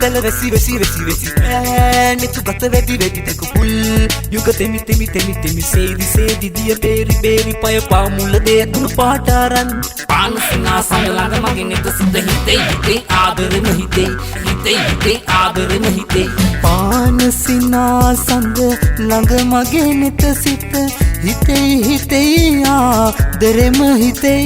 සීතල වැසි වැසි වැසි වැසි නෙතු ගත වැඩි වැඩි තක පුල් යුග තෙමි තෙමි තෙමි තෙමි සේදි සේදි දිය බේරි බේරි පය පාමුල දේ දුණු පාට අරන් පානසිනා සමලඟ මගේ නෙත සිත හිතේ හිතේ ආදරෙම හිතේ හිතේ හිතේ ආදරෙම හිතේ පානසිනා සංග ළඟ මගේ නෙත සිත හිතේ හිතේ ආදරෙම හිතේ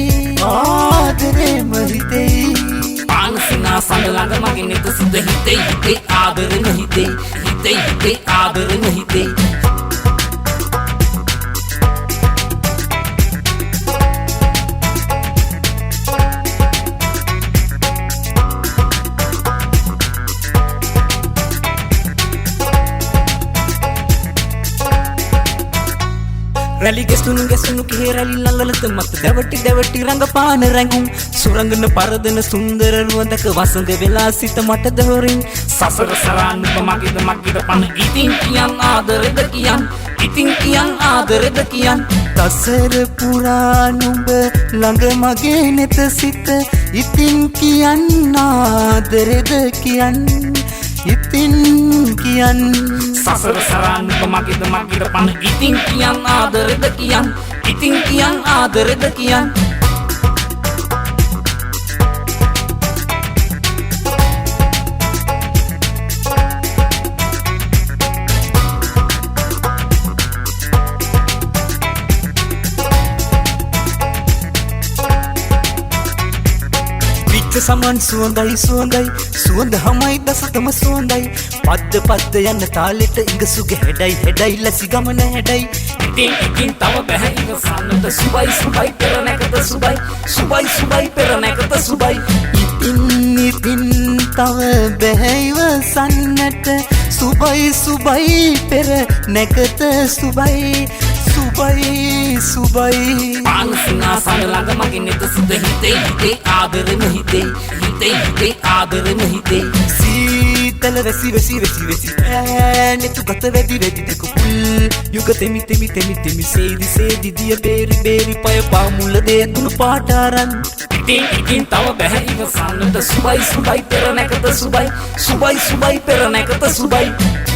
ආදරෙම හිතේ පානසිනා සමලඟ මගේ නෙත සිත හිතේ හිතේ ආදරෙම හිතේ හිතේ හිතේ ආදරෙම හිතේ රැලි ගැසුණු කිහේ රැලි ළඟලත මත දැවටි දැවටි රඟපාන රැඟුම් සුරංගන පරදන සුන්දර රුවඳක වසඟ වෙලා සිත මටද හොරින් සසර සරන්න මගේද මගේද පන ඉතින් කියන් ආදරෙද කියන් ඉතින් කියන් ආදරෙද කියන් තසර පුරා නුඹ ළඟ මගේ නෙත සිත ඉතින් කියන් ආදරෙද කියන් ඉතින් කියන් සසර සරන්න මගේද මගේද පන ඉතින් කියන් ආදරෙද කියන් ඉතින් කියන් ආදරෙද කියන් සමන් සුවඳයි සුවඳයි සුවඳ හමයි දසතම සුවඳයි පද්ද පද්ද යන්න තාලෙට ඉඟසුගේ හැඩයි හැඩයි ලැසි ගමන හැඩයි ඉතින් තව බැහැ ඉවසන්නට සුබයි සුබයි පෙර නැකත සුබයි සුබයි සුබයි පෙර නැකත සුබයි ඉතින් තව බැහැ ඉවසන්නට සුබයි සුබයි පෙර නැකත සුබයි සුබයි සුබයි පානසිනා සමලඟ මගේ නෙත සිත හිතේ හිතේ ආදරෙම හිතේ හිතේ හිතේ ආදරෙම හිතේ සීතල වැසි වැසි වැසි වැසි නෙතු ගත වැඩි වැඩි තක පුල් යුග තෙමි තෙමි තෙමි තෙමි සේදි සේදි දිය බේරි බේරි පය පාමුල දේ දුණු පාට අරන් ඉතින් තව බැහැ ඉවසන්නට සුබයි සුබයි පෙර නැකත සුබයි සුබයි සුබයි පෙර නැකත සුබයි